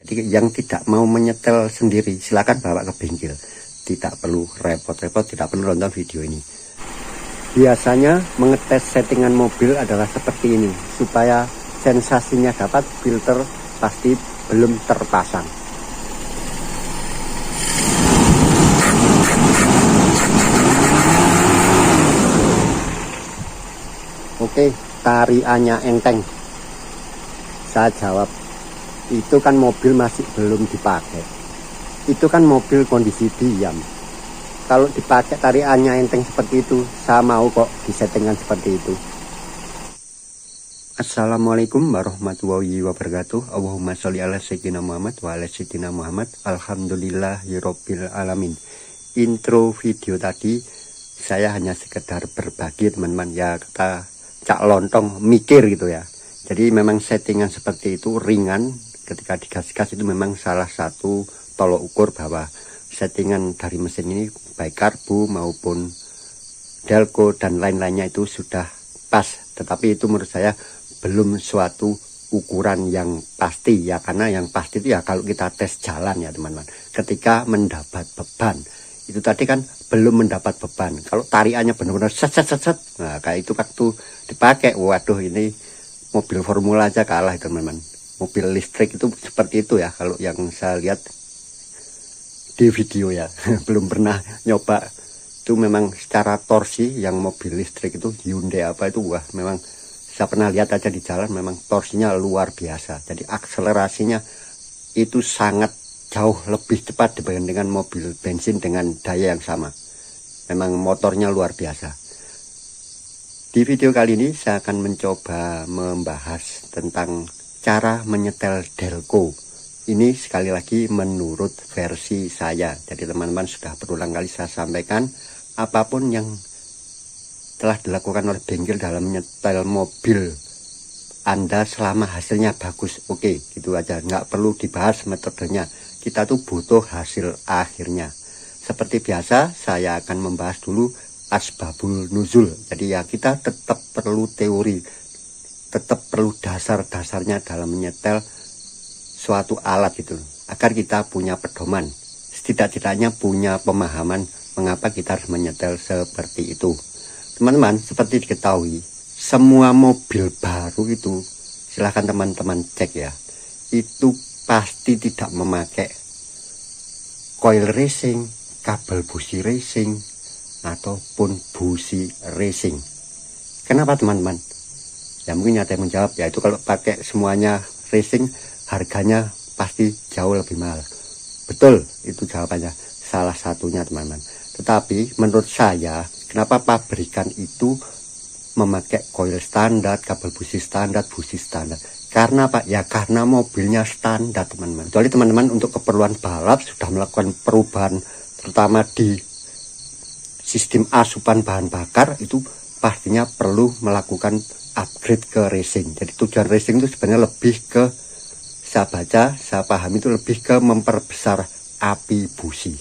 Jadi yang tidak mau menyetel sendiri silakan bawa ke bengkel, tidak perlu repot-repot, tidak perlu nonton video ini. Biasanya mengetes settingan mobil adalah seperti ini, supaya sensasinya dapat, filter pasti belum terpasang. Oke, tariannya enteng. Saya jawab, itu kan mobil masih belum dipakai. Itu kan mobil kondisi diam. Kalau dipakai tariannya enteng seperti itu, saya mau kok disettingan seperti itu. Assalamualaikum warahmatullahi wabarakatuh. Allahumma sholli ala sayyidina Muhammad wa ala sayyidina Muhammad. Alhamdulillahirabbil alamin. Intro video tadi saya hanya sekedar berbagi teman-teman, ya kata cak lontong mikir gitu ya. Jadi memang settingan seperti itu ringan, ketika digas-gas itu memang salah satu tolok ukur bahwa settingan dari mesin ini baik karbu maupun delco dan lain-lainnya itu sudah pas. Tetapi itu menurut saya belum suatu ukuran yang pasti ya, karena yang pasti itu ya kalau kita tes jalan ya teman-teman, ketika mendapat beban itu tadi kan belum mendapat beban. Kalau tariannya benar-benar set, nah kayak itu waktu dipakai, waduh ini mobil formula aja kalah teman-teman. Mobil listrik itu seperti itu ya kalau yang saya lihat di video ya. Belum pernah nyoba. Itu memang secara torsi yang mobil listrik itu Hyundai apa itu, wah memang saya pernah lihat aja di jalan, memang torsinya luar biasa. Jadi akselerasinya itu sangat jauh lebih cepat dibandingkan dengan mobil bensin dengan daya yang sama. Memang motornya luar biasa. Di video kali ini saya akan mencoba membahas tentang cara menyetel delco. Ini sekali lagi menurut versi saya. Jadi teman-teman sudah berulang kali saya sampaikan, apapun yang telah dilakukan oleh bengkel dalam menyetel mobil Anda selama hasilnya bagus, oke, gitu aja, nggak perlu dibahas metodenya. Kita tuh butuh hasil akhirnya. Seperti biasa saya akan membahas dulu asbabul nuzul. Jadi ya kita tetap perlu teori, tetap perlu dasar-dasarnya dalam menyetel suatu alat itu, agar kita punya pedoman, setidak-tidaknya punya pemahaman mengapa kita harus menyetel seperti itu. Teman-teman, seperti diketahui, semua mobil baru itu, silahkan teman-teman cek ya, itu pasti tidak memakai coil racing, kabel busi racing, ataupun busi racing. Kenapa teman-teman? Ya mungkin ada yang menjawab, ya itu kalau pakai semuanya racing harganya pasti jauh lebih mahal. Betul, itu jawabannya, salah satunya teman-teman. Tetapi menurut saya, kenapa pabrikan itu memakai coil standar, kabel busi standar, busi standar? Karena apa? Ya karena mobilnya standar teman-teman. Jadi teman-teman untuk keperluan balap sudah melakukan perubahan, terutama di sistem asupan bahan bakar, itu pastinya perlu melakukan upgrade ke racing. Jadi tujuan racing itu sebenarnya lebih ke, saya baca, saya paham itu lebih ke memperbesar api busi.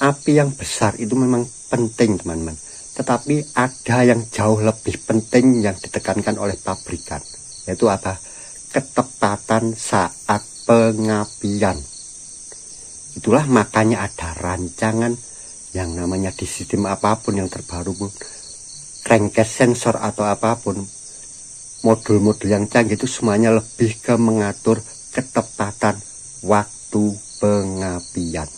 Api yang besar itu memang penting teman-teman, tetapi ada yang jauh lebih penting yang ditekankan oleh pabrikan, yaitu apa? Ketepatan saat pengapian. Itulah makanya ada rancangan yang namanya di sistem apapun yang terbaru pun, crankcase sensor atau apapun, modul-modul yang canggih itu semuanya lebih ke mengatur ketepatan waktu pengapian.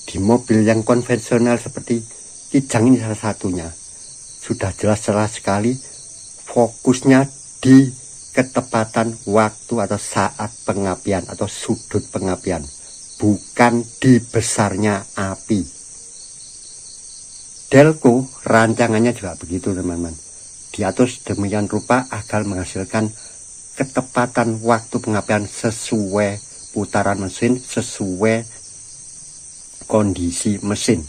Di mobil yang konvensional seperti Kijang ini salah satunya, sudah jelas-jelas sekali fokusnya di ketepatan waktu atau saat pengapian atau sudut pengapian, bukan di besarnya api. Delco rancangannya juga begitu teman-teman, diatur sedemikian rupa agar menghasilkan ketepatan waktu pengapian sesuai putaran mesin, sesuai kondisi mesin.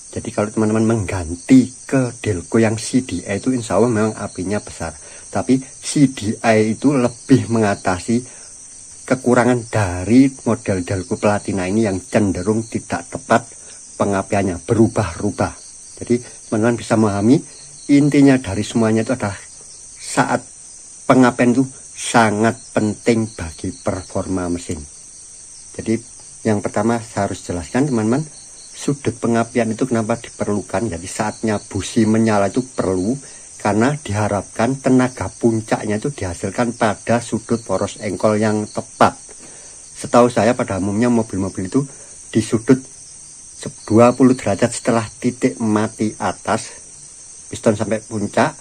Jadi kalau teman-teman mengganti ke delco yang CDI itu insya Allah memang apinya besar, tapi CDI itu lebih mengatasi kekurangan dari model delco platina ini yang cenderung tidak tepat pengapiannya, berubah-ubah. Jadi teman-teman bisa memahami intinya dari semuanya itu adalah saat pengapian itu sangat penting bagi performa performa mesin. Jadi yang pertama saya harus jelaskan teman-teman, sudut pengapian itu kenapa diperlukan. Jadi saatnya busi menyala itu perlu, karena diharapkan tenaga puncaknya itu dihasilkan pada sudut poros engkol yang tepat. Setahu saya pada umumnya mobil-mobil itu di sudut 20 derajat setelah titik mati atas, piston sampai puncak,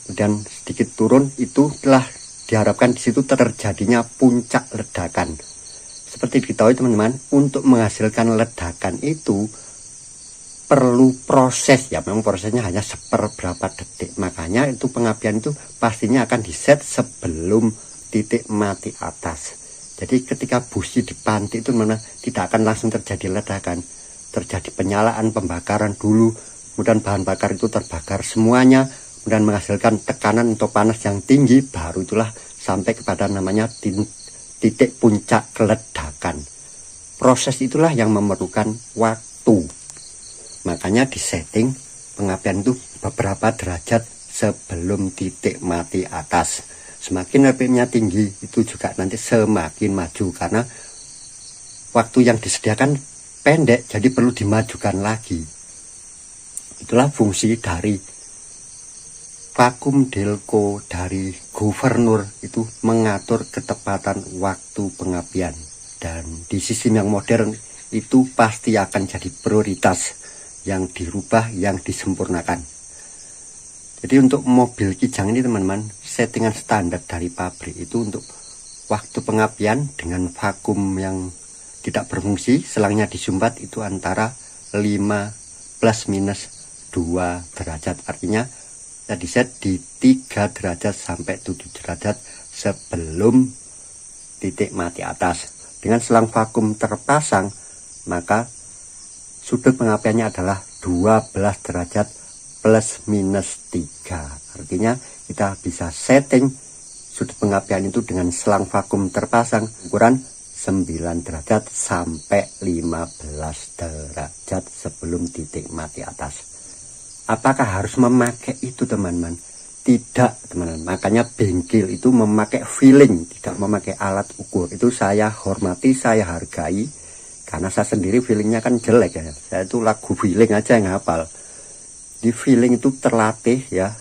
kemudian sedikit turun, itu telah diharapkan di situ terjadinya puncak ledakan. Seperti diketahui teman-teman, untuk menghasilkan ledakan itu perlu proses, ya memang prosesnya hanya seperberapa detik. Makanya itu pengapian itu pastinya akan diset sebelum titik mati atas. Jadi ketika busi dipantik itu teman-teman, tidak akan langsung terjadi ledakan. Terjadi penyalaan, pembakaran dulu, kemudian bahan bakar itu terbakar semuanya, kemudian menghasilkan tekanan atau panas yang tinggi, baru itulah sampai kepada namanya titik puncak ledakan. Proses itulah yang memerlukan waktu. Makanya disetting pengapian itu beberapa derajat sebelum titik mati atas. Semakin RPM-nya tinggi, itu juga nanti semakin maju, karena waktu yang disediakan pendek, jadi perlu dimajukan lagi. Itulah fungsi dari vakum delco dari gubernur, itu mengatur ketepatan waktu pengapian. Dan di sistem yang modern itu pasti akan jadi prioritas yang dirubah, yang disempurnakan. Jadi untuk mobil Kijang ini teman-teman, settingan standar dari pabrik itu untuk waktu pengapian dengan vakum yang tidak berfungsi, selangnya disumbat itu antara 5 plus minus 2 derajat. Artinya tadi set di 3 derajat sampai 7 derajat sebelum titik mati atas. Dengan selang vakum terpasang, maka sudut pengapiannya adalah 12 derajat plus minus 3. Artinya kita bisa setting sudut pengapian itu dengan selang vakum terpasang ukuran 9 derajat sampai 15 derajat sebelum titik mati atas. Apakah harus memakai itu teman-teman? Tidak teman-teman. Makanya bengkel itu memakai feeling, tidak memakai alat ukur. Itu saya hormati, saya hargai. Karena saya sendiri feelingnya kan jelek ya. Saya itu lagu feeling aja yang hafal. Di feeling itu terlatih ya.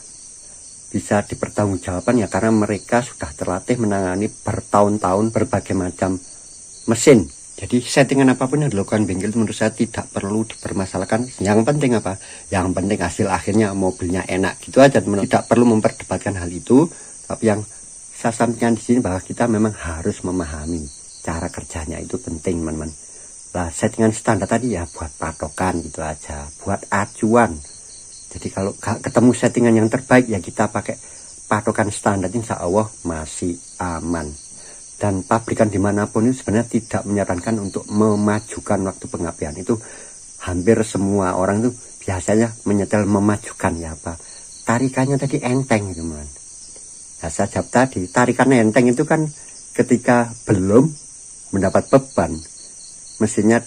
Bisa dipertanggungjawabkan ya, karena mereka sudah terlatih menangani bertahun-tahun berbagai macam mesin. Jadi settingan apapun yang dilakukan bengkel itu menurut saya tidak perlu dipermasalahkan. Yang penting apa? Yang penting hasil akhirnya mobilnya enak, gitu aja teman. Tidak perlu memperdebatkan hal itu. Tapi yang saya sampaikan di sini bahwa kita memang harus memahami cara kerjanya, itu penting teman-teman. Nah, settingan standar tadi ya buat patokan gitu aja, buat acuan. Jadi kalau ketemu settingan yang terbaik ya kita pakai patokan standar, insya Allah masih aman. Dan pabrikan dimanapun itu sebenarnya tidak menyarankan untuk memajukan waktu pengapian. Itu hampir semua orang itu biasanya menyetel memajukan ya apa. Tarikannya tadi enteng gitu teman. Nah, saya jawab tadi, tarikannya enteng itu kan ketika belum mendapat beban, mesinnya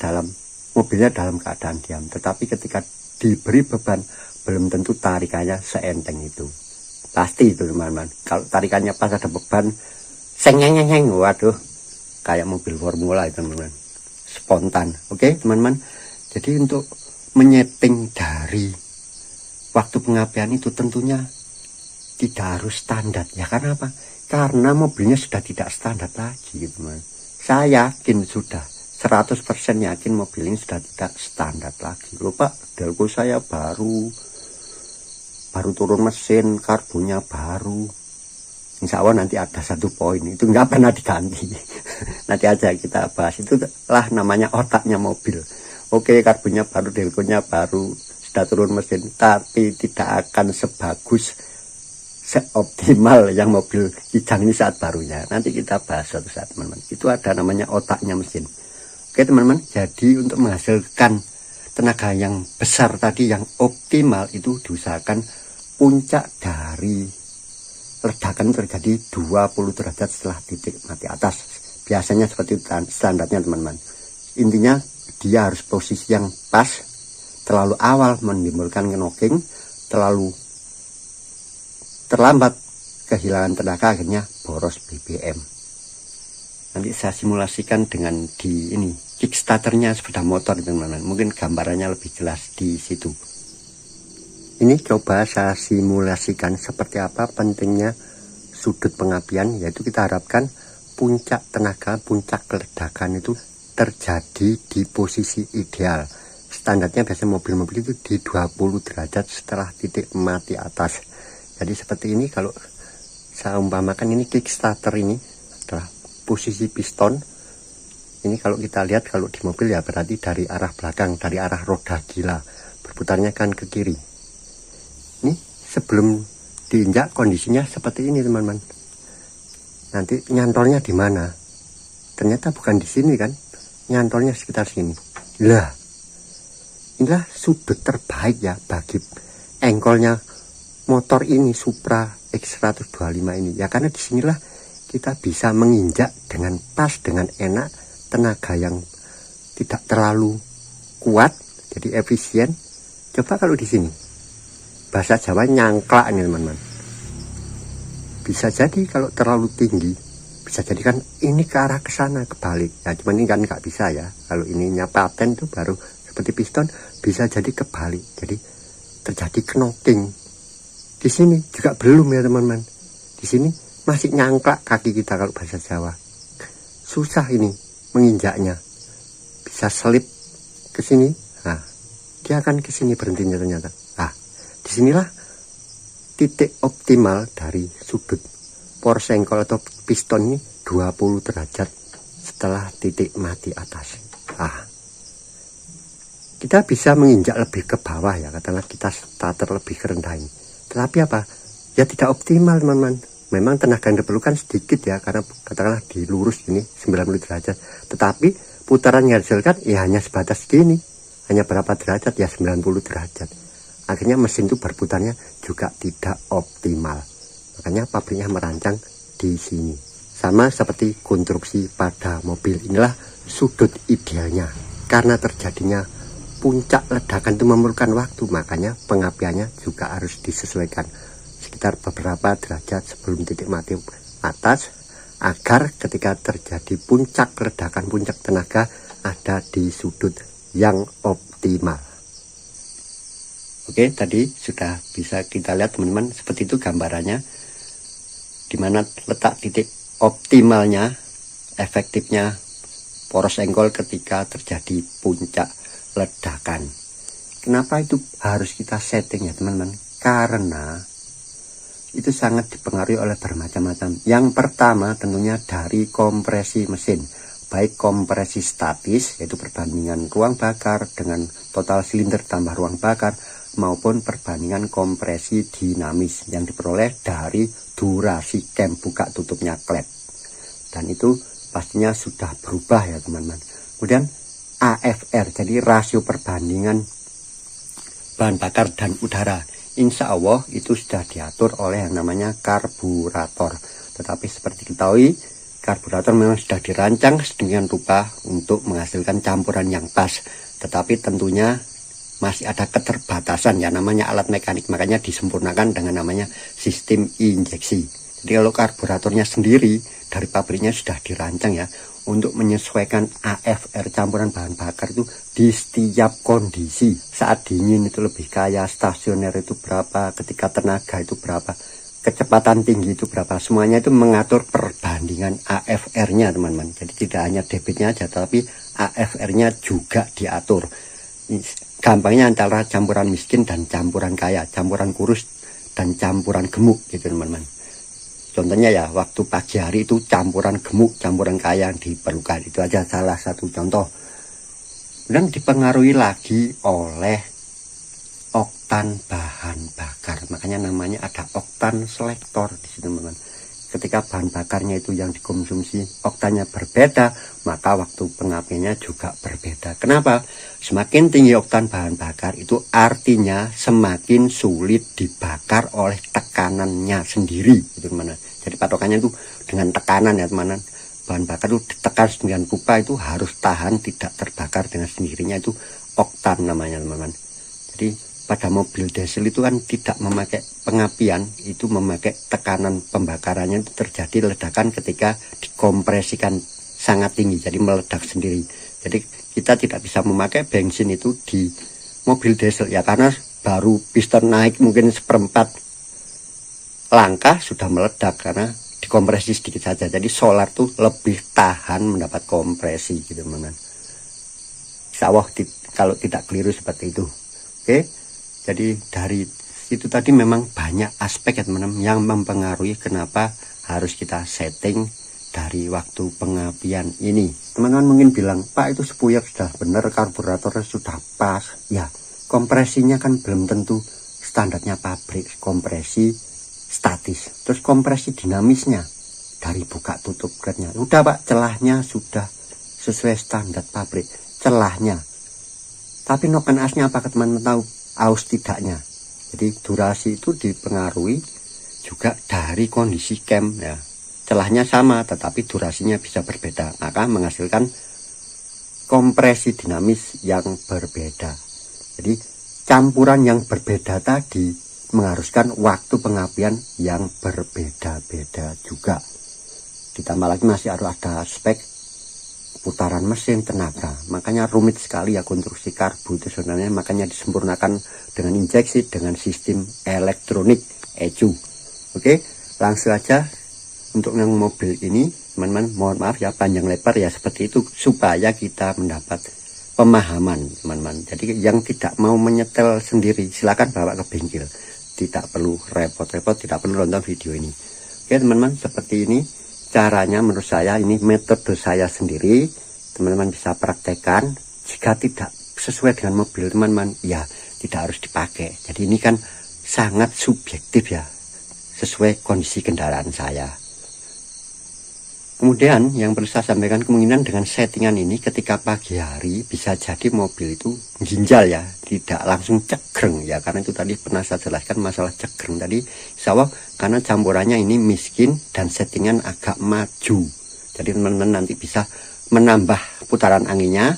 mobilnya dalam keadaan diam. Tetapi ketika diberi beban, belum tentu tarikannya seenteng itu. Pasti itu teman-teman. Kalau tarikannya pas ada beban, seng-nyeng-nyeng, waduh, kayak mobil formula itu teman-teman, spontan. Oke teman-teman, jadi untuk menyeting dari waktu pengapian itu tentunya tidak harus standar ya. Karena apa? Karena mobilnya sudah tidak standar lagi teman-teman. Saya yakin sudah 100% yakin mobil ini sudah tidak standar lagi. Loh Pak, delco saya baru turun mesin, karbonnya baru. Insya Allah nanti ada 1 poin itu nggak pernah diganti. Nanti aja kita bahas, itu lah namanya otaknya mobil. Oke, karbonnya baru, delconya baru, sudah turun mesin, tapi tidak akan sebagus, seoptimal yang mobil Kijang ini saat barunya. Nanti kita bahas suatu saat teman-teman. Itu ada namanya otaknya mesin. Oke teman-teman, jadi untuk menghasilkan tenaga yang besar tadi, yang optimal, itu diusahakan puncak dari ledakan terjadi 20 derajat setelah titik mati atas. Biasanya seperti itu standarnya teman-teman. Intinya dia harus posisi yang pas. Terlalu awal menimbulkan knocking, terlalu terlambat kehilangan tenaga, akhirnya boros BBM. Nanti saya simulasikan dengan di ini kickstarternya sepeda motor teman-teman. Mungkin gambarannya lebih jelas di situ. Ini coba saya simulasikan seperti apa pentingnya sudut pengapian, yaitu kita harapkan puncak tenaga, puncak ledakan itu terjadi di posisi ideal. Standarnya biasanya mobil-mobil itu di 20 derajat setelah titik mati atas. Jadi seperti ini, kalau saya umpamakan ini kickstarter ini adalah posisi piston. Ini kalau kita lihat kalau di mobil ya berarti dari arah belakang, dari arah roda gila, berputarnya kan ke kiri. Ini sebelum diinjak kondisinya seperti ini teman-teman. Nanti nyantolnya di mana? Ternyata bukan di sini kan, nyantolnya sekitar sini. Lah, inilah sudut terbaik ya bagi engkolnya motor ini, Supra X125 ini ya, karena disinilah kita bisa menginjak dengan pas, dengan enak, tenaga yang tidak terlalu kuat, jadi efisien. Coba kalau di sini bahasa Jawa nyangklak nih teman-teman. Bisa jadi kalau terlalu tinggi, bisa jadi kan ini ke arah ke sana kebalik. Ya cuman ini kan nggak bisa ya. Kalau ininya paten tuh baru seperti piston, bisa jadi kebalik. Jadi terjadi knocking. Di sini juga belum ya teman-teman. Di sini masih nyangklak kaki kita kalau bahasa Jawa. Susah ini menginjaknya. Bisa selip ke sini. Nah, dia akan ke sini berhentinya ternyata. Nah, disinilah titik optimal dari sudut porsengkol atau piston ini 20 derajat setelah titik mati atas. Kita bisa menginjak lebih ke bawah ya, katakanlah kita starter lebih ke rendah ini. Tetapi apa? Ya tidak optimal teman-teman. Memang tenaga yang diperlukan sedikit ya, karena katakanlah di lurus ini 90 derajat. Tetapi putaran yang dihasilkan ya hanya sebatas gini. Hanya berapa derajat ya, 90 derajat. Akhirnya mesin itu berputarnya juga tidak optimal. Makanya pabriknya merancang di sini. Sama seperti konstruksi pada mobil. Inilah sudut idealnya. Karena terjadinya puncak ledakan itu memerlukan waktu, makanya pengapiannya juga harus disesuaikan sekitar beberapa derajat sebelum titik mati atas, agar ketika terjadi puncak ledakan, puncak tenaga ada di sudut yang optimal. Oke, tadi sudah bisa kita lihat teman-teman, seperti itu gambarannya, dimana letak titik optimalnya, efektifnya poros engkol ketika terjadi puncak ledakan. Kenapa itu harus kita setting ya teman-teman? Karena itu sangat dipengaruhi oleh bermacam-macam. Yang pertama tentunya dari kompresi mesin, baik kompresi statis, yaitu perbandingan ruang bakar dengan total silinder tambah ruang bakar, maupun perbandingan kompresi dinamis yang diperoleh dari durasi cam buka tutupnya klep. Dan itu pastinya sudah berubah ya teman-teman. Kemudian AFR, jadi rasio perbandingan bahan bakar dan udara, insya Allah itu sudah diatur oleh yang namanya karburator. Tetapi seperti diketahui, karburator memang sudah dirancang sedemikian rupa untuk menghasilkan campuran yang pas. Tetapi tentunya masih ada keterbatasan ya, namanya alat mekanik, makanya disempurnakan dengan namanya sistem injeksi. Jadi kalau karburatornya sendiri dari pabriknya sudah dirancang ya untuk menyesuaikan AFR campuran bahan bakar itu di setiap kondisi. Saat dingin itu lebih kaya, stasioner itu berapa, ketika tenaga itu berapa, kecepatan tinggi itu berapa, semuanya itu mengatur perbandingan AFR-nya teman-teman. Jadi tidak hanya debitnya aja, tapi AFR-nya juga diatur. Gampangnya antara campuran miskin dan campuran kaya, campuran kurus dan campuran gemuk gitu teman-teman. Contohnya ya, waktu pagi hari itu campuran gemuk, campuran kaya yang diperlukan. Itu aja salah satu contoh. Dan dipengaruhi lagi oleh oktan bahan bakar. Makanya namanya ada oktan selektor di situ teman-teman. Ketika bahan bakarnya itu yang dikonsumsi oktannya berbeda, maka waktu pengapiannya juga berbeda. Kenapa? Semakin tinggi oktan bahan bakar itu artinya semakin sulit dibakar oleh tekanannya sendiri, gitu teman-teman. Jadi patokannya itu dengan tekanan ya teman-teman. Bahan bakar itu ditekan sedemikian rupa itu harus tahan tidak terbakar dengan sendirinya, itu oktan namanya teman-teman. Jadi pada mobil diesel itu kan tidak memakai pengapian, itu memakai tekanan pembakarannya, itu terjadi ledakan ketika dikompresikan sangat tinggi, jadi meledak sendiri. Jadi kita tidak bisa memakai bensin itu di mobil diesel ya, karena baru piston naik mungkin seperempat langkah sudah meledak karena dikompresi sedikit saja. Jadi solar tuh lebih tahan mendapat kompresi gitu teman-teman. Insya Allah kalau tidak keliru seperti itu. Oke, jadi dari itu tadi memang banyak aspek ya teman-teman yang mempengaruhi kenapa harus kita setting dari waktu pengapian ini. Teman-teman mungkin bilang, Pak itu sepuyar sudah benar, karburatornya sudah pas. Ya, kompresinya kan belum tentu standarnya pabrik, kompresi statis. Terus kompresi dinamisnya dari buka tutup gradnya. Udah Pak, celahnya sudah sesuai standar pabrik, celahnya. Tapi noken asnya apakah teman-teman tahu? Aus tidaknya. Jadi durasi itu dipengaruhi juga dari kondisi cam ya. Celahnya sama tetapi durasinya bisa berbeda, maka menghasilkan kompresi dinamis yang berbeda. Jadi campuran yang berbeda tadi mengharuskan waktu pengapian yang berbeda-beda juga. Ditambah lagi masih harus ada aspek putaran mesin, tenaga. Makanya rumit sekali ya konstruksi karbu itu sebenarnya, makanya disempurnakan dengan injeksi dengan sistem elektronik ECU. Oke, langsung aja untuk yang mobil ini teman-teman, mohon maaf ya panjang lebar ya seperti itu supaya kita mendapat pemahaman teman-teman. Jadi yang tidak mau menyetel sendiri silakan bawa ke bengkel, tidak perlu repot-repot, tidak perlu nonton video ini. Oke teman-teman, seperti ini caranya menurut saya, ini metode saya sendiri, teman-teman bisa praktekkan. Jika tidak sesuai dengan mobil teman-teman, ya tidak harus dipakai. Jadi ini kan sangat subjektif ya, sesuai kondisi kendaraan saya. Kemudian yang perlu saya sampaikan, kemungkinan dengan settingan ini ketika pagi hari bisa jadi mobil itu ginjal ya, tidak langsung cegreng ya, karena itu tadi pernah saya jelaskan masalah cegreng tadi. Insya Allah karena campurannya ini miskin dan settingan agak maju, jadi teman-teman nanti bisa menambah putaran anginnya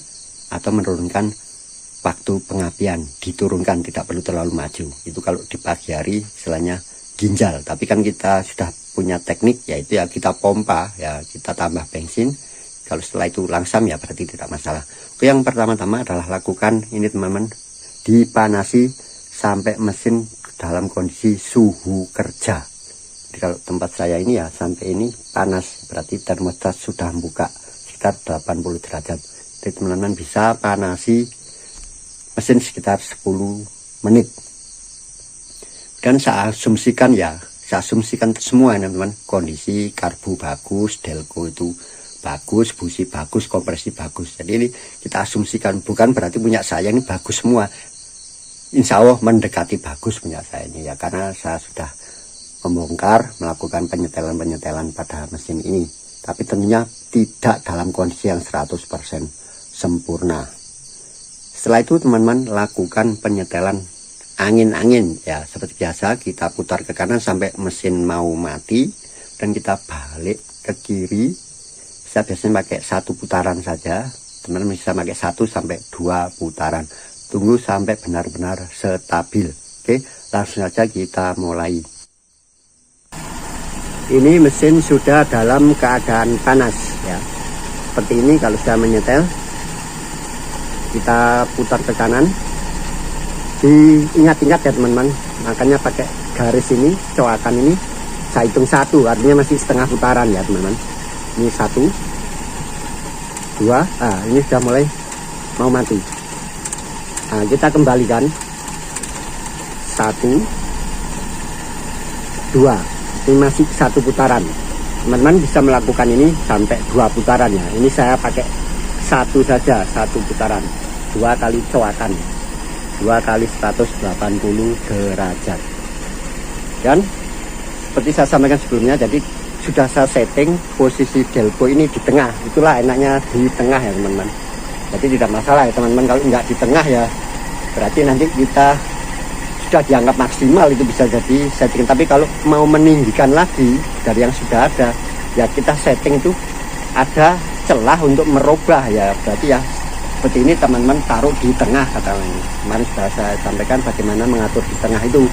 atau menurunkan waktu pengapian, diturunkan, tidak perlu terlalu maju. Itu kalau di pagi hari istilahnya ginjal. Tapi kan kita sudah punya teknik, yaitu ya kita pompa ya, kita tambah bensin. Kalau setelah itu langsam ya berarti tidak masalah. Oke, yang pertama-tama adalah lakukan ini teman-teman, dipanasi sampai mesin dalam kondisi suhu kerja. Jadi kalau tempat saya ini ya sampai ini panas, berarti termostat sudah buka sekitar 80 derajat. Jadi teman-teman bisa panasi mesin sekitar 10 menit. Dan saya asumsikan semua teman-teman, kondisi karbu bagus, delco itu bagus, busi bagus, kompresi bagus. Jadi ini kita asumsikan, bukan berarti punya saya ini bagus semua. Insya Allah mendekati bagus punya saya ini ya, karena saya sudah membongkar, melakukan penyetelan pada mesin ini. Tapi tentunya tidak dalam kondisi yang 100% sempurna. Setelah itu teman-teman lakukan penyetelan angin-angin ya, seperti biasa kita putar ke kanan sampai mesin mau mati, dan kita balik ke kiri. Saya biasanya pakai 1 putaran saja, teman-teman bisa pakai 1 sampai 2 putaran. Tunggu sampai benar-benar stabil. Oke, langsung saja kita mulai. Ini mesin sudah dalam keadaan panas ya, seperti ini. Kalau saya menyetel, kita putar ke kanan. Diingat-ingat ya teman-teman, makanya pakai garis ini, coakan ini saya hitung 1, artinya masih setengah putaran ya teman-teman. Ini 1 2, ini sudah mulai mau mati. Nah, kita kembalikan 1 2, ini masih 1 putaran. Teman-teman bisa melakukan ini sampai 2 putaran ya. Ini saya pakai 1 saja, 1 putaran, 2 kali coakan, 2 kali 180 derajat. Dan seperti saya sampaikan sebelumnya, jadi sudah saya setting posisi delco ini di tengah. Itulah enaknya di tengah ya teman-teman. Jadi tidak masalah ya teman-teman, kalau enggak di tengah ya berarti nanti kita sudah dianggap maksimal, itu bisa jadi setting. Tapi kalau mau meninggikan lagi dari yang sudah ada ya, kita setting itu ada celah untuk merubah ya, berarti ya seperti ini teman-teman, taruh di tengah katakan ini. Kemarin sudah saya sampaikan bagaimana mengatur di tengah itu.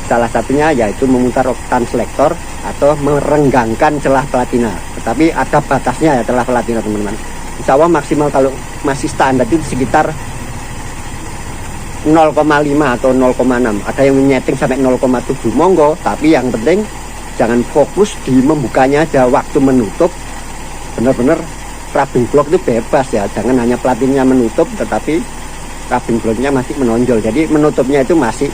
Salah satunya yaitu memutar oktan selektor atau merenggangkan celah platina. Tetapi ada batasnya ya celah platina teman-teman. Insya Allah maksimal kalau masih standar itu sekitar 0,5 atau 0,6. Ada yang menyeting sampai 0,7 monggo. Tapi yang penting jangan fokus di membukanya aja. Waktu menutup benar-benar rubbing block itu bebas ya. Jangan hanya platinnya menutup tetapi rubbing blocknya masih menonjol. Jadi menutupnya itu masih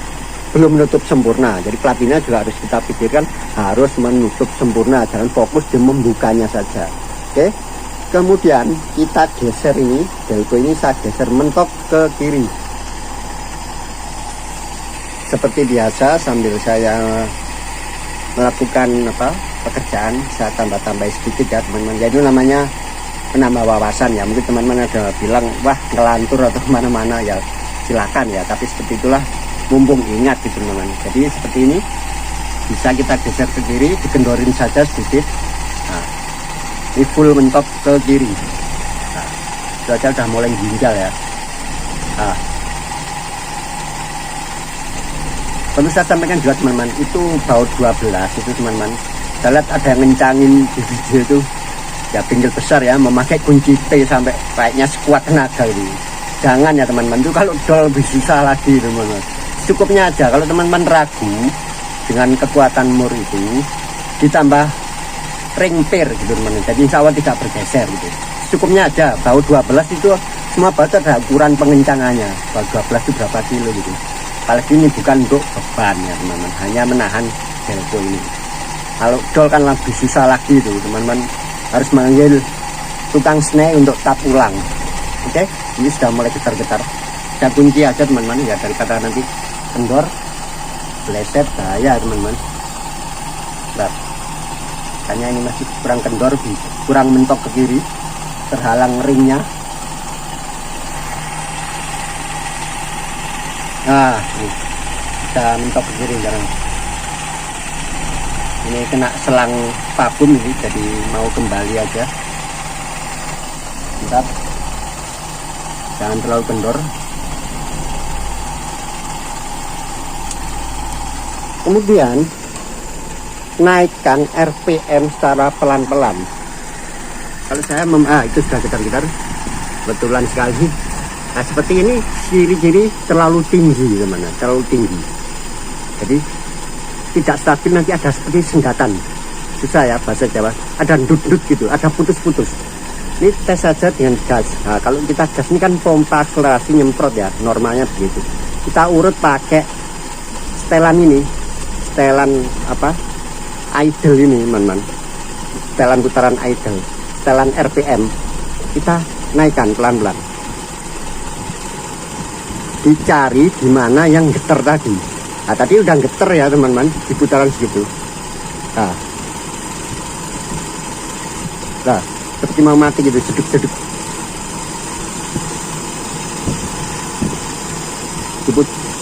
belum menutup sempurna. Jadi platina juga harus kita pikirkan harus menutup sempurna, jangan fokus di membukanya saja. Oke. Kemudian kita geser ini, delco ini saya geser mentok ke kiri. Seperti biasa sambil saya melakukan pekerjaan, saya tambah-tambah sedikit ya teman-teman. Jadi namanya menambah wawasan ya. Mungkin teman-teman ada bilang wah ngelantur atau kemana-mana ya silakan ya. Tapi seperti itulah, mumpung ingat gitu teman-teman. Jadi seperti ini bisa kita geser ke kiri, dikendorin saja sedikit. Nah, ini full mentok ke kiri. Nah, itu aja udah mulai ginjal ya. Nah, perlu saya sampaikan juga teman-teman, itu baut 12 itu teman-teman. Saya lihat ada yang ngencangin di video itu ya, pinggir besar ya, memakai kunci T sampai kayaknya sekuat tenaga ini. Jangan ya teman-teman, itu kalau dol lebih susah lagi teman-teman. Cukupnya aja kalau teman-teman ragu dengan kekuatan mur itu, ditambah ring pir gitu teman-teman. Jadi insya Allah tidak bergeser gitu. Cukupnya aja, baut 12 itu semua baut ada ukuran pengencangannya. Baut 12 itu berapa kilo gitu. Apalagi ini bukan untuk beban ya teman-teman, hanya menahan delco ini. Kalau dol kan lebih susah lagi itu teman-teman, harus manggil tukang snai untuk tap ulang. Oke, ini sudah mulai getar-getar. Saya kunci aja teman-teman ya, daripada nanti kendor bleset bahaya teman-teman. Nah, hanya ini masih kurang kendor, kurang mentok ke kiri, terhalang ringnya. Nah, ini bisa mentok ke kiri sekarang. Ini kena selang vakum ini, jadi mau kembali aja. Bentar, jangan terlalu kendor. Kemudian naikkan RPM secara pelan-pelan. Kalau saya itu sudah getar-getar, betulan sekali. Nah seperti ini ciri-ciri terlalu tinggi teman-teman, terlalu tinggi. Jadi tidak stabil, nanti ada seperti senggatan. Susah ya bahasa Jawa, ada ndut-ndut gitu, ada putus-putus. Ini tes saja dengan gas. Nah, kalau kita gas ini kan pompa akselerasi nyemprot ya, normalnya begitu. Kita urut pakai setelan ini, setelan idle ini teman-teman, setelan putaran idle, setelan RPM. Kita naikkan pelan-pelan, dicari di mana yang geter tadi. Nah tadi udah geter ya teman-teman di putaran segitu. Nah seperti mau mati gitu, jeduk-jeduk.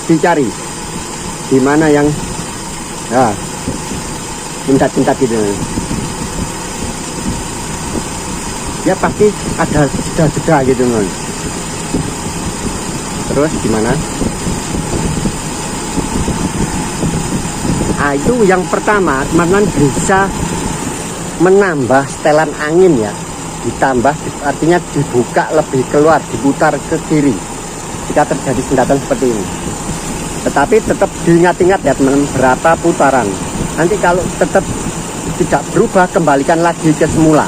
Dicari di mana yang cinta-cinta gitu. Ya pasti ada jeda-jeda gitu teman. Terus gimana? Nah itu yang pertama teman-teman bisa menambah setelan angin ya, ditambah artinya dibuka lebih keluar, diputar ke kiri jika terjadi sendatan seperti ini. Tetapi tetap diingat-ingat ya teman-teman, berapa putaran. Nanti kalau tetap tidak berubah, kembalikan lagi ke semula.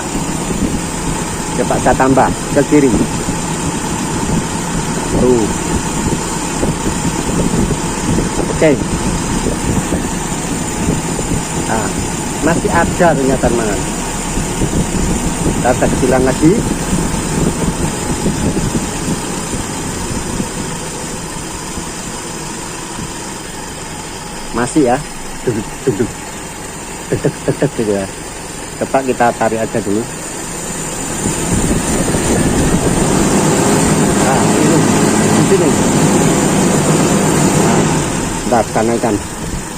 Coba saya tambah ke kiri. Oke. Nah, masih ada ternyata teman-teman. Kita hilang lagi. Masih ya, duduk dedek gitu ya. Coba kita tarik aja dulu. Nah ini di sini. Nah, bentar, naikkan.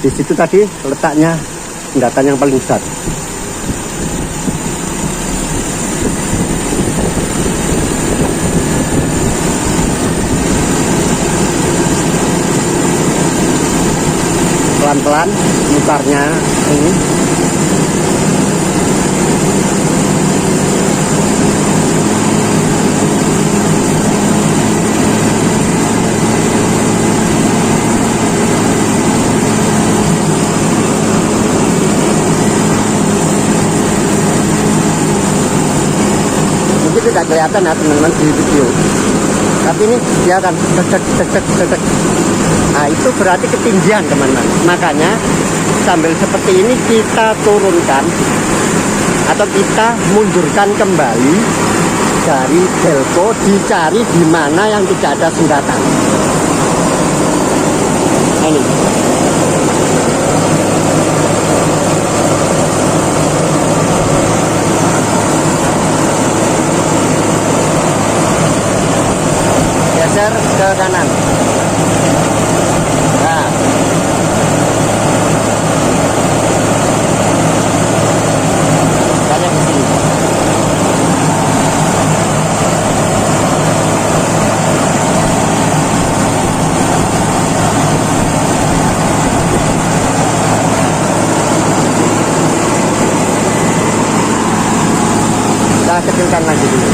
Di situ tadi letaknya sendatan yang paling besar. pelan-pelan mutarnya ini. Mungkin tidak kelihatan ya teman-teman di video, tapi ini kelihatan cek. Nah itu berarti ketinggian teman-teman, makanya sambil seperti ini kita turunkan atau kita mundurkan kembali dari delco, dicari di mana yang tidak ada sendatan. Nah, ini geser ke kanan. Nah, kalian kesini. Kita kecilkan lagi dulu.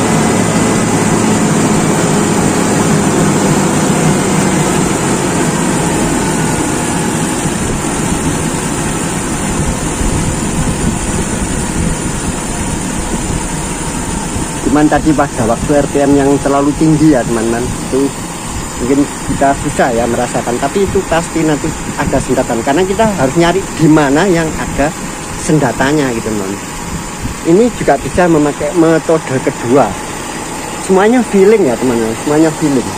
Cuman tadi pada waktu RPM yang terlalu tinggi ya teman-teman, itu mungkin kita susah ya merasakan, tapi itu pasti nanti ada sendatan karena kita harus nyari di mana yang ada sendatannya gitu teman. Ini juga bisa memakai metode kedua, semuanya feeling ya teman-teman, semuanya feeling.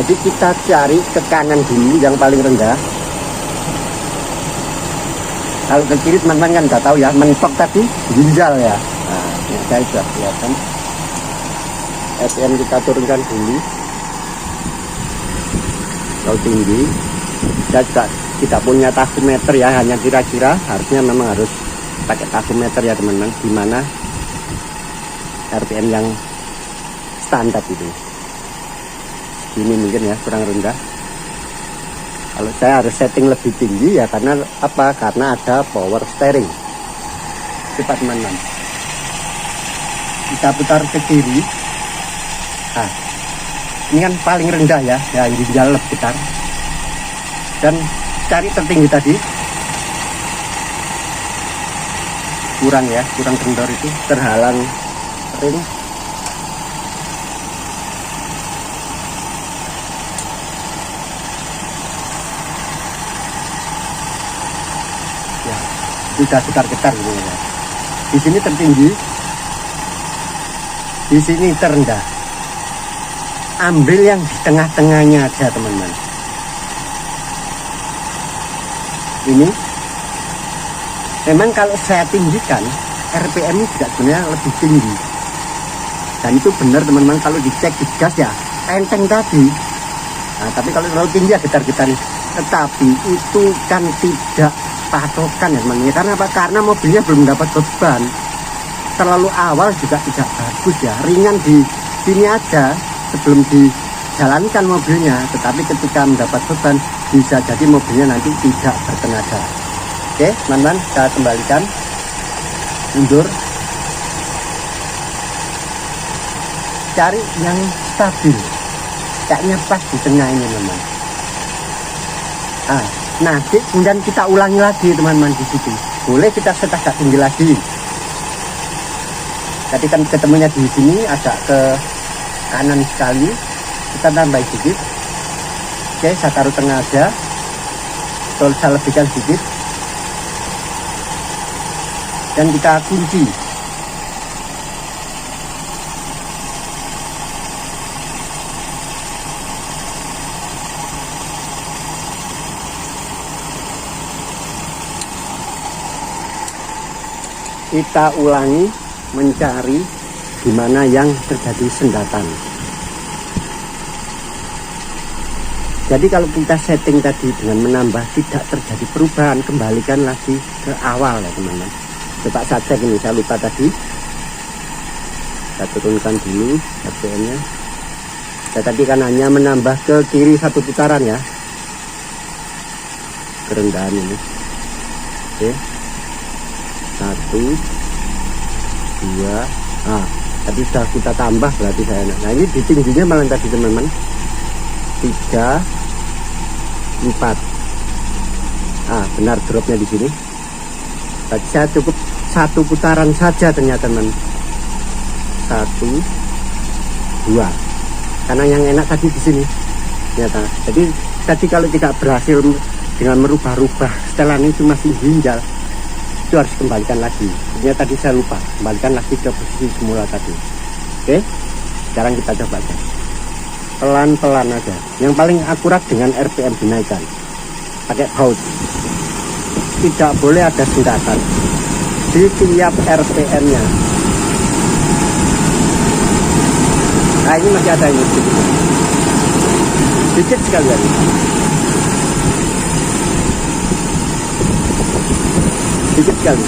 Jadi kita cari ke kanan dulu yang paling rendah. Kalau ke kiri teman-teman kan nggak tahu ya, mentok tadi ginjal ya. Nah, sudah kelihatan. RPM kita turunkan dulu. Kalau tinggi, kita juga tidak punya tachometer ya, hanya kira-kira. Harusnya memang harus pakai tachometer ya teman-teman. Di mana RPM yang standar itu. Ini mungkin ya kurang rendah. Kalau saya harus setting lebih tinggi ya karena apa? Karena ada power steering. Cepat teman-teman. Kita putar ke kiri. Nah, ini kan paling rendah ya, ginjal lebih putar. Dan cari tertinggi tadi. Kurang ya, kurang kendor itu, terhalang ring. Ya, sudah getar-getar gitu ya. Di sini tertinggi. Di sini terendah. Ambil yang di tengah-tengahnya aja teman-teman. Ini memang kalau saya tinggikan RPM ini juga sebenarnya lebih tinggi. Dan itu benar teman-teman, kalau dicek di gas ya enteng tadi. Nah, tapi kalau terlalu tinggi ya getar-getar. Tetapi itu kan tidak patokan ya teman-teman. Karena apa? Karena mobilnya belum dapat beban. Terlalu awal juga tidak bagus ya, ringan di sini aja sebelum dijalankan mobilnya, tetapi ketika mendapat beban bisa jadi mobilnya nanti tidak bertenaga. Oke teman-teman, saya kembalikan, mundur, cari yang stabil, kayaknya pas di tengah ini teman-teman. Nah kemudian kita ulangi lagi teman-teman di situ, boleh kita set agak tinggi lagi. Tadi kan ketemunya di sini agak ke kanan sekali, kita tambah sedikit. Oke, saya taruh tengah aja. Saya lebihkan sedikit. Dan kita kunci. Kita ulangi, mencari di mana yang terjadi sendatan. Jadi kalau kita setting tadi dengan menambah tidak terjadi perubahan, kembalikan lagi ke awal ya teman-teman. Coba saya cek ini, saya lupa tadi. Saya turunkan dulu RPM-nya. Saya tadi kan hanya menambah ke kiri 1 putaran ya. kerendahan ini. Oke, 1 2, nah tadi sudah kita tambah berarti saya. Nah ini di tingginya malah tadi teman-teman 3 4. Benar dropnya di sini. Tadi saya cukup 1 putaran saja ternyata teman. 1 2, karena yang enak tadi di sini ternyata. Jadi tadi kalau tidak berhasil dengan merubah-rubah setelan itu masih ginjal, itu harus kembalikan lagi. Ternyata tadi saya lupa kembalikan lagi ke posisi semula tadi. Oke, sekarang kita coba aja pelan-pelan aja. Yang paling akurat dengan RPM dinaikkan, pakai baut, tidak boleh ada singkatan di tiap RPM nya. Nah ini masih ada ini sedikit sekali lagi. Sedikit sekali.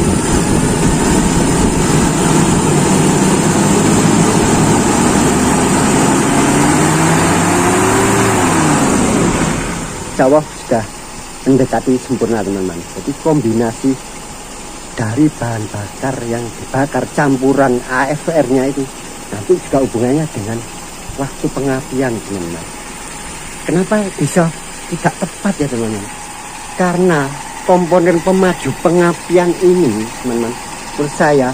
Insya sudah mendekati sempurna teman-teman. Jadi kombinasi dari bahan bakar yang dibakar campuran AFR nya itu nanti juga hubungannya dengan waktu pengapian teman-teman. Kenapa bisa tidak tepat ya teman-teman? Karena komponen pemaju pengapian ini teman-teman, menurut saya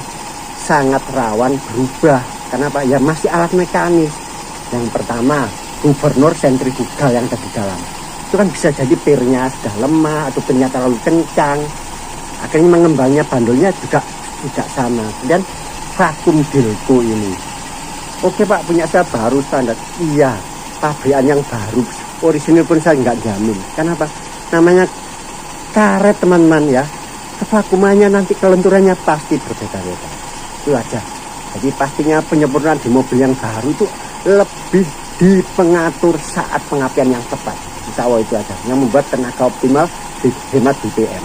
sangat rawan berubah. Kenapa? Ya masih alat mekanis. Yang pertama, gubernur sentrifugal yang ada di dalam. Itu kan bisa jadi pirnya sudah lemah atau pirnya terlalu kencang. Akhirnya mengembangnya bandolnya juga tidak sama. Kemudian vakum delco ini. Oke Pak, punya saya baru standar. Iya, pabrikan yang baru. Orisinil pun saya nggak jamin. Kenapa? Namanya karet teman-teman ya. Kevakumannya nanti kelenturannya pasti berbeda-beda. Itu aja. Jadi pastinya penyempurnaan di mobil yang baru itu lebih dipengatur saat pengapian yang tepat. Insya Allah itu aja. Yang membuat tenaga optimal hemat BBM.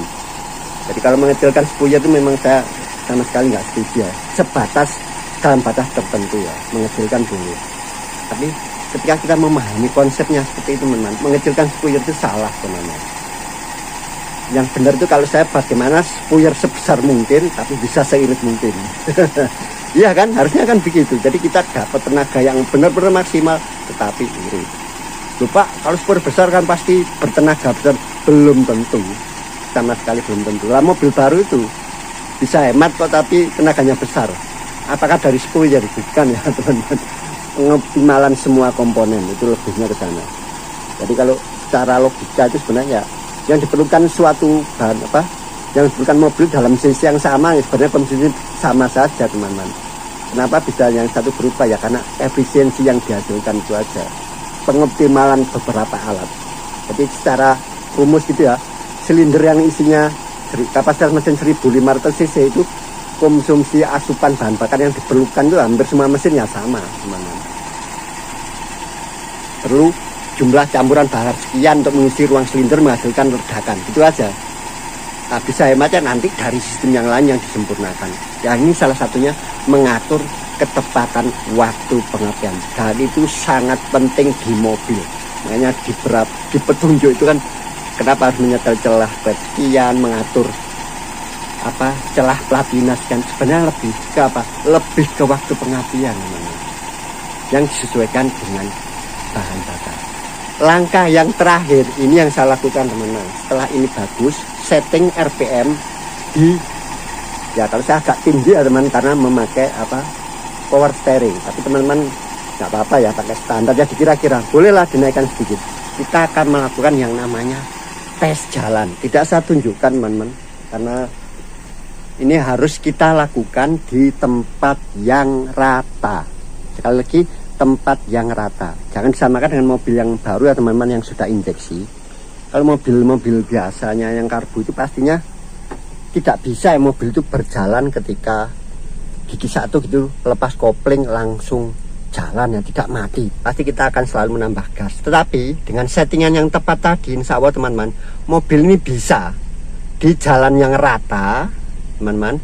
Jadi kalau mengecilkan spuyer itu memang saya sama sekali nggak setuju ya. Sebatas dalam batas tertentu ya, mengecilkan boleh. Tapi ketika kita memahami konsepnya seperti itu teman-teman, mengecilkan spuyer itu salah teman-teman. Yang benar itu kalau saya bagaimana spuyer sebesar mungkin tapi bisa seirit mungkin. Iya kan, harusnya kan begitu. Jadi kita dapat tenaga yang benar-benar maksimal tetapi irit. Lupa kalau spuyer besar kan pasti bertenaga besar, belum tentu, sama sekali belum tentu. Lah mobil baru itu bisa hemat kok tapi tenaganya besar. Apakah dari spuyer? Bukan ya teman-teman. Pengoptimalan semua komponen itu lebihnya ke sana. Jadi kalau secara logika itu sebenarnya yang diperlukan suatu bahan apa? Yang diperlukan mobil dalam sisi yang sama ya sebenarnya kondisi sama saja teman-teman. Kenapa bisa yang satu berubah ya? Karena efisiensi yang dihasilkan itu aja. Pengoptimalan beberapa alat. Jadi secara rumus gitu ya, silinder yang isinya kapasitas mesin 1500 cc itu konsumsi asupan bahan bakar yang diperlukan itu hampir semua mesin ya sama teman-teman. Perlu jumlah campuran bakar sekian untuk mengisi ruang silinder menghasilkan ledakan, gitu aja. Nah, bisa hematnya nanti dari sistem yang lain yang disempurnakan. Yang ini salah satunya mengatur ketepatan waktu pengapian. Dan itu sangat penting di mobil. Makanya di petunjuk itu kan kenapa harus menyetel celah sekian, mengatur apa celah platina sekian. Sebenarnya lebih ke apa? Lebih ke waktu pengapian namanya. Yang disesuaikan dengan bahan bakar. Langkah yang terakhir ini yang saya lakukan teman-teman. Setelah ini bagus, setting RPM di ya kalau saya agak tinggi ya teman karena memakai apa power steering. Tapi teman-teman nggak apa-apa ya pakai standar ya dikira-kira. Bolehlah dinaikkan sedikit. Kita akan melakukan yang namanya tes jalan. Tidak saya tunjukkan teman-teman karena ini harus kita lakukan di tempat yang rata. Sekali lagi tempat yang rata. Jangan disamakan dengan mobil yang baru ya teman-teman yang sudah injeksi. Kalau mobil-mobil biasanya yang karbu itu pastinya tidak bisa ya mobil itu berjalan ketika gigi satu gitu lepas kopling langsung jalan ya, tidak mati. Pasti kita akan selalu menambah gas. Tetapi dengan settingan yang tepat tadi insya Allah teman-teman, mobil ini bisa di jalan yang rata teman-teman,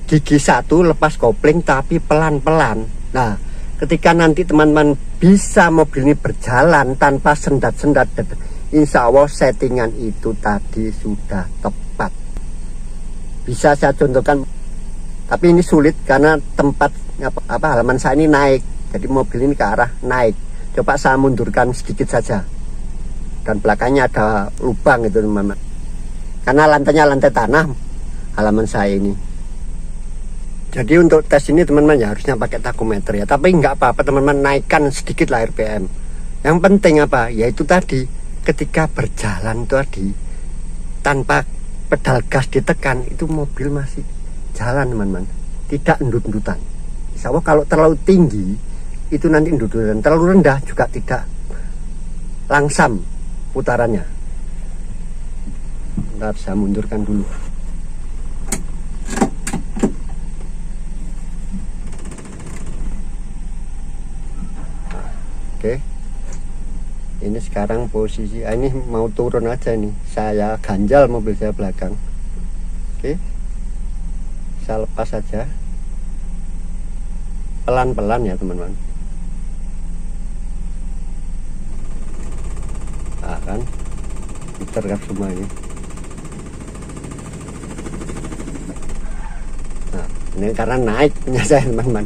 gigi satu lepas kopling tapi pelan-pelan. Nah ketika nanti teman-teman bisa mobil ini berjalan tanpa sendat-sendat, Insya Allah settingan itu tadi sudah tepat. Bisa saya contohkan, tapi ini sulit karena tempat halaman saya ini naik, jadi mobil ini ke arah naik. Coba saya mundurkan sedikit saja, dan belakangnya ada lubang itu teman-teman, karena lantainya lantai tanah halaman saya ini. Jadi untuk tes ini teman-teman ya harusnya pakai takometer ya, tapi nggak apa-apa teman-teman, naikkan sedikit lah RPM. Yang penting apa? Yaitu tadi ketika berjalan tadi tanpa pedal gas ditekan, itu mobil masih jalan teman-teman, tidak endut-endutan. Insya Allah kalau terlalu tinggi itu nanti endut-endutan, terlalu rendah juga tidak langsam putarannya. Bentar, saya mundurkan dulu. Oke, ini sekarang posisi ini mau turun aja nih, saya ganjal mobil saya belakang. Oke, saya lepas saja pelan-pelan ya teman-teman. Nah, kan putar kan semua ini. Nah, ini karena naik punya saya teman-teman.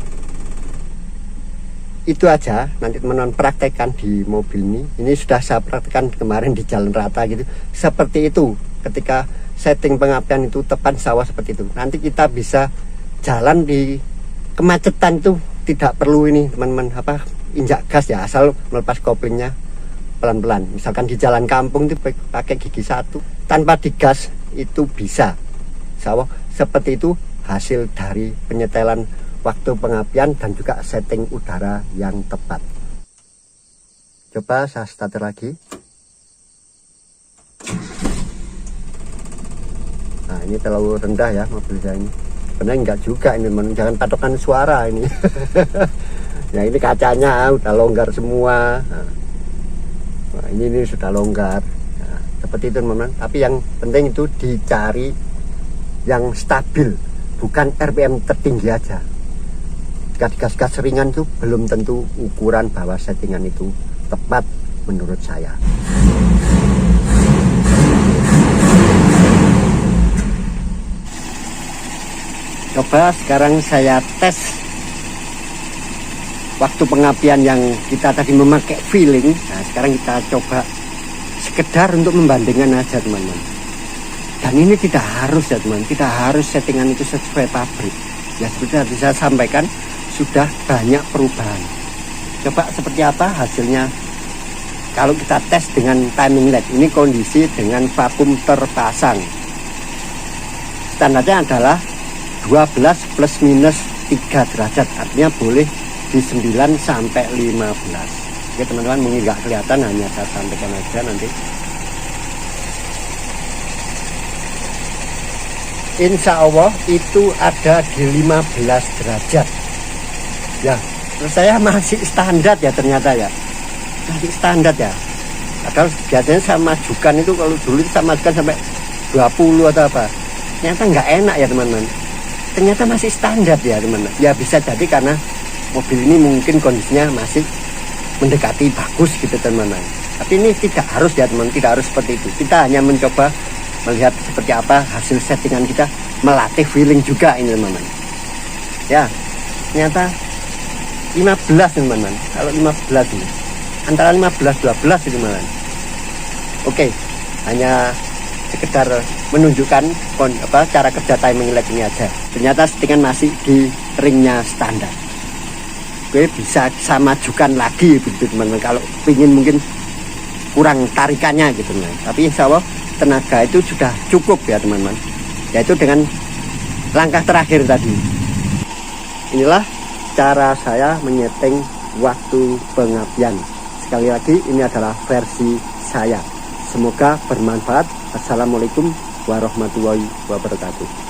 Itu aja, nanti teman-teman praktekkan di mobil ini. Ini sudah saya praktekkan kemarin di jalan rata gitu. Seperti itu, ketika setting pengapian itu tepat sawah seperti itu. Nanti kita bisa jalan di kemacetan itu tidak perlu ini teman-teman injak gas ya, asal melepas koplingnya pelan-pelan. Misalkan di jalan kampung itu pakai gigi satu tanpa digas itu bisa. Sawah seperti itu hasil dari penyetelan waktu pengapian dan juga setting udara yang tepat. Coba saya starter lagi. Nah, ini terlalu rendah ya mobil saya ini. Sebenarnya enggak juga ini, jangan patokan suara ini. Ya ini kacanya udah longgar semua. Nah, ini sudah longgar. Nah, seperti itu teman-teman. Tapi yang penting itu dicari yang stabil, bukan RPM tertinggi aja. Jika digas-gas ringan itu belum tentu ukuran bahwa settingan itu tepat menurut saya. Coba sekarang saya tes waktu pengapian yang kita tadi memakai feeling. Nah, sekarang kita coba sekedar untuk membandingkan aja teman-teman. Dan ini tidak harus ya teman, tidak harus settingan itu sesuai pabrik. Ya seperti yang bisa saya sampaikan, sudah banyak perubahan. Coba seperti apa hasilnya kalau kita tes dengan timing LED. Ini kondisi dengan vakum terpasang. Standarnya adalah 12 plus minus 3 derajat, artinya boleh di 9 sampai 15. Oke teman-teman, mungkin nggak kelihatan, hanya saya sampaikan aja nanti. Insya Allah itu ada di 15 derajat. Ya, saya masih standar ya ternyata ya. Masih standar ya. Padahal biasanya saya majukan itu, kalau dulu saya majukan sampai 20 atau apa. Ternyata nggak enak ya teman-teman. Ternyata masih standar ya teman-teman. Ya bisa jadi karena mobil ini mungkin kondisinya masih mendekati bagus gitu teman-teman. Tapi ini tidak harus ya teman-teman, tidak harus seperti itu. Kita hanya mencoba melihat seperti apa hasil settingan kita, melatih feeling juga ini teman-teman. Ya, ternyata 15 teman-teman. Kalau 15 ini antara 15-12 itu teman-teman. Oke, hanya sekedar menunjukkan cara kerja timing LED ini aja. Ternyata settingan masih di ringnya standar. Oke, bisa saya majukan lagi begitu teman-teman kalau ingin mungkin kurang tarikannya gitu teman. Tapi insya Allah tenaga itu sudah cukup ya teman-teman. Yaitu dengan langkah terakhir tadi. Inilah cara saya menyeting waktu pengapian. Sekali lagi, ini adalah versi saya. Semoga bermanfaat. Assalamualaikum warahmatullahi wabarakatuh.